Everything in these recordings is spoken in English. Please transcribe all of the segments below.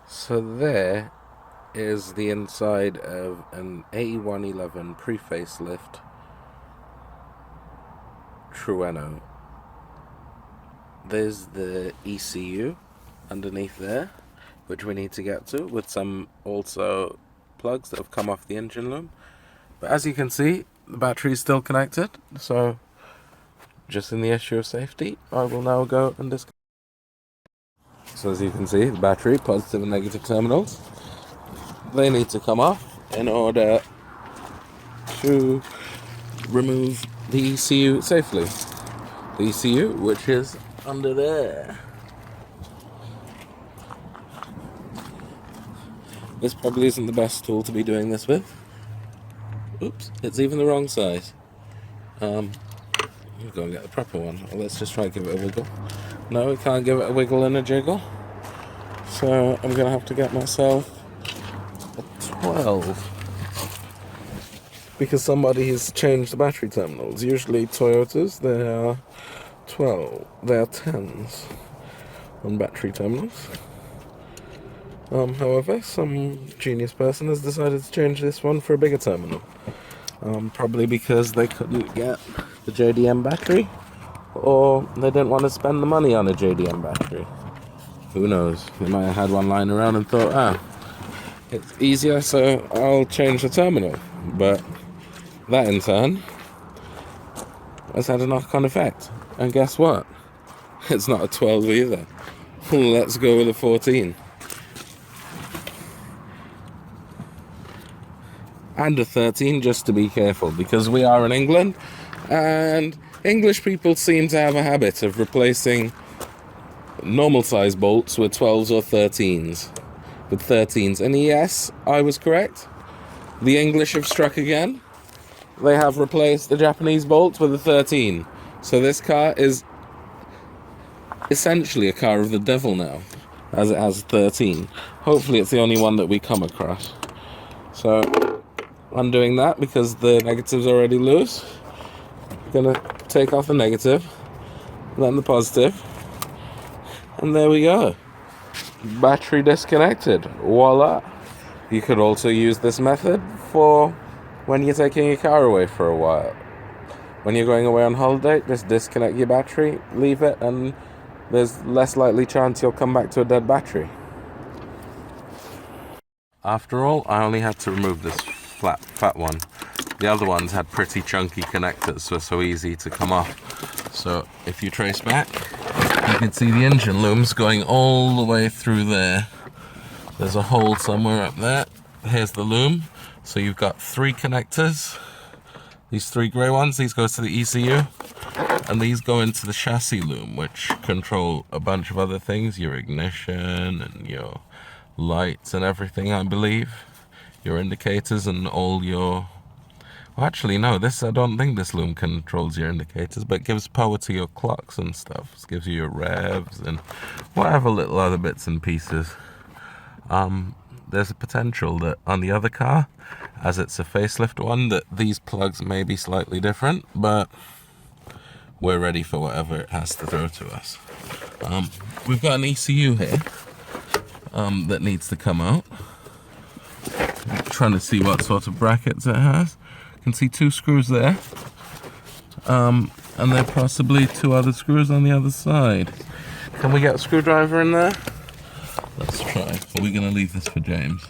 So there is the inside of an AE111 pre-facelift Trueno. There's the ECU underneath there, which we need to get to, with some also plugs that have come off the engine loom. But as you can see, the battery is still connected, so just in the issue of safety, I will now go and disconnect. So as you can see, the battery, positive and negative terminals, they need to come off in order to remove the ECU safely. The ECU, which is under there. This probably isn't the best tool to be doing this with. Oops, it's even the wrong size. We'll go and get the proper one. Let's just try and give it a wiggle. No, we can't give it a wiggle and a jiggle. So I'm going to have to get myself a 12. Because somebody has changed the battery terminals. Usually Toyotas, they are 12. They are 10s on battery terminals. However, some genius person has decided to change this one for a bigger terminal. Probably because they couldn't get the JDM battery, or they didn't want to spend the money on a JDM battery. Who knows? They might have had one lying around and thought, it's easier, so I'll change the terminal. But that in turn has had a knock-on effect. And guess what? It's not a 12 either. Let's go with a 14. And a 13, just to be careful, because we are in England, and English people seem to have a habit of replacing normal size bolts with 12s or 13s. With 13s. And yes, I was correct. The English have struck again. They have replaced the Japanese bolt with a 13. So this car is essentially a car of the devil now, as it has 13. Hopefully it's the only one that we come across. So undoing that, because the negative's already loose, gonna take off the negative, then the positive, and there we go. Battery disconnected. Voila. You could also use this method for when you're taking your car away for a while. When you're going away on holiday, just disconnect your battery, leave it, and there's less likely chance you'll come back to a dead battery. After all, I only had to remove this fat one. The other ones had pretty chunky connectors, so easy to come off. So if you trace back, you can see the engine looms going all the way through there. There's a hole somewhere up there. Here's the loom. So you've got 3 connectors. These 3 grey ones, these go to the ECU, and these go into the chassis loom, which control a bunch of other things, your ignition and your lights and everything, I believe. Your indicators and all your... Well, actually, no, I don't think this loom controls your indicators, but it gives power to your clocks and stuff. It gives you your revs and whatever little other bits and pieces. There's a potential that on the other car, as it's a facelift one, that these plugs may be slightly different, but we're ready for whatever it has to throw to us. We've got an ECU here that needs to come out. I'm trying to see what sort of brackets it has. You can see 2 screws there, and there are possibly 2 other screws on the other side. Can we get a screwdriver in there? Let's try. Are we going to leave this for James?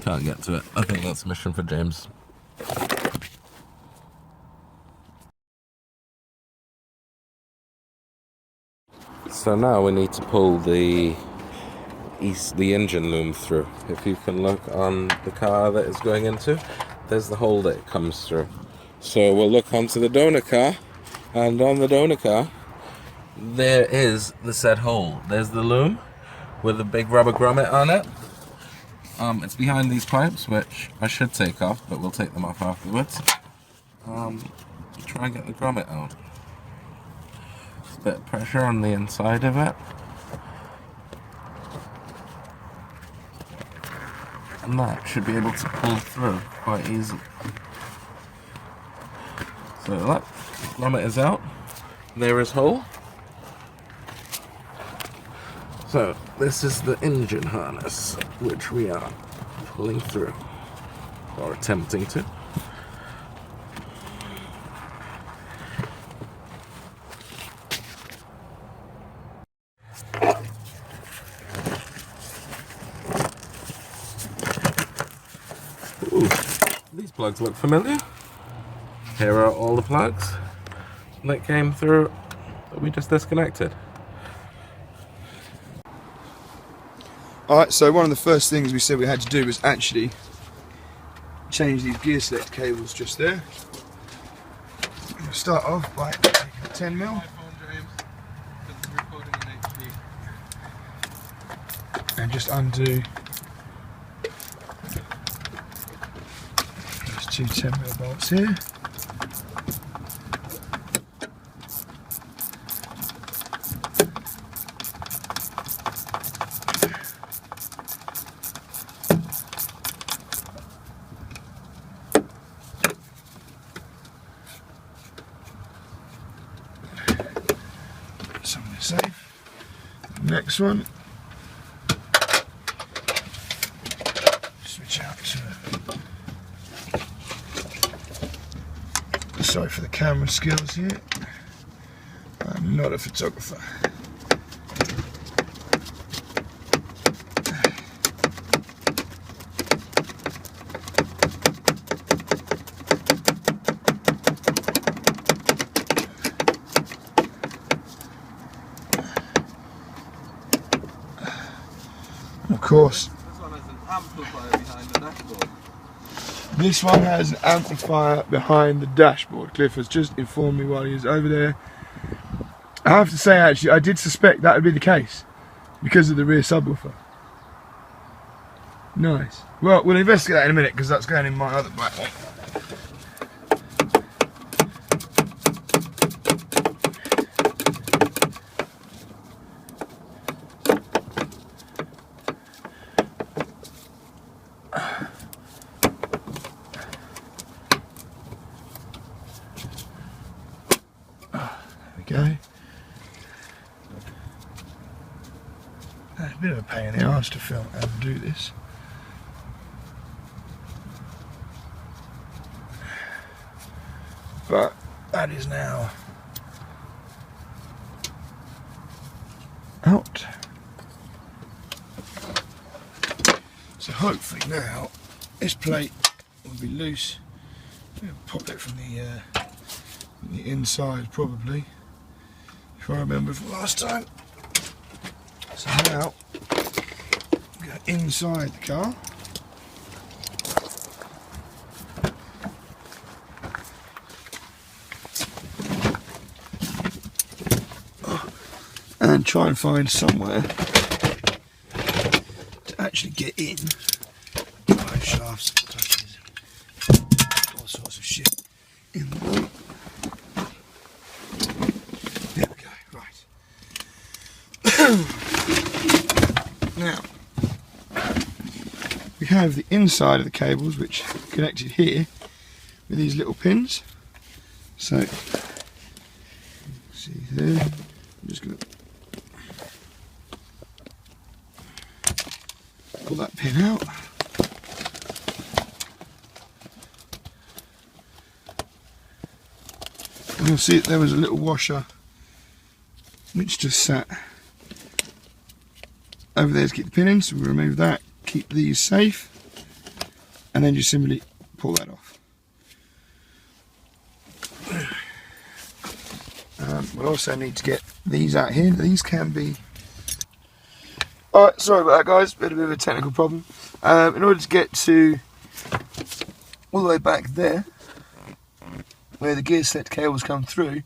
Can't get to it. I think that's a mission for James. So now we need to pull the engine loom through. If you can look on the car that it's going into, there's the hole that it comes through. So we'll look onto the donor car, and on the donor car, there is the said hole. There's the loom with a big rubber grommet on it. It's behind these pipes, which I should take off, but we'll take them off afterwards. Try and get the grommet out. a bit of pressure on the inside of it. And that should be able to pull through quite easily. So that grommet is out. There is hole. So this is the engine harness, which we are pulling through, or attempting to. Ooh, these plugs look familiar. Here are all the plugs that came through that we just disconnected. Alright, so one of the first things we said we had to do was actually change these gear select cables just there. We'll start off by taking a 10mm and just undo these two 10mm bolts here. Something safe. Next one. Switch out to. Sorry for the camera skills here. I'm not a photographer. Of course. This one has an amplifier behind the dashboard. This one has an amplifier behind the dashboard. Cliff has just informed me while he was over there. I have to say, actually, I did suspect that would be the case because of the rear subwoofer. Nice. Well, we'll investigate that in a minute because that's going in my other backpack. Go. It's a bit of a pain in the arse to film and do this. But that is now out. So hopefully now this plate will be loose. We'll pop it from the inside probably. If I remember from last time. So now, go inside the car. And try and find somewhere to actually get in. Drive shafts, touches, all sorts of shit in the way. Now, we have the inside of the cables which are connected here with these little pins. So, see there, I'm just going to pull that pin out. And you'll see that there was a little washer which just sat over there to keep the pin in, so we'll remove that, keep these safe, and then just simply pull that off. We'll also need to get these out here. These can be... Alright, sorry about that guys, bit of a technical problem. In order to get to all the way back there, where the gear select cables come through,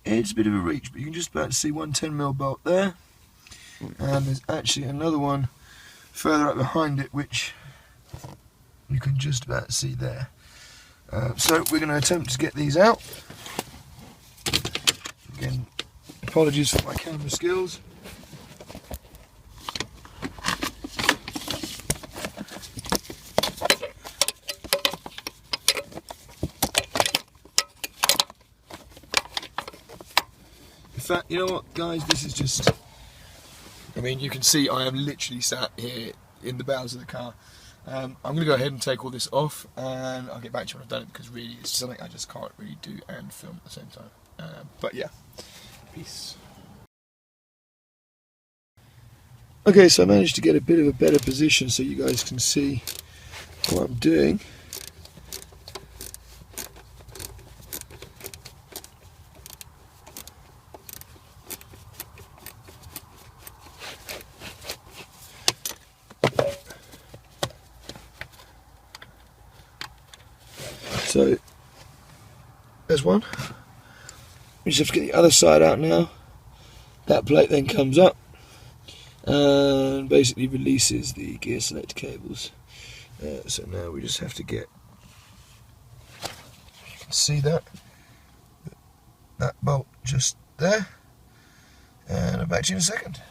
it's a bit of a reach, but you can just about see one 10mm bolt there. And there's actually another one further up behind it which you can just about see there. So we're going to attempt to get these out. Again, Apologies for my camera skills. In fact, you know what, guys, this is just, I mean, you can see I am literally sat here in the bowels of the car. I'm going to go ahead and take all this off, and I'll get back to you when I've done it, because really it's something I just can't really do and film at the same time. But yeah, peace. Okay, so I managed to get a bit of a better position so you guys can see what I'm doing. So there's one. We just have to get the other side out now. That plate then comes up and basically releases the gear select cables. So now we just have to get, you can see that bolt just there, and I'll back to you in a second.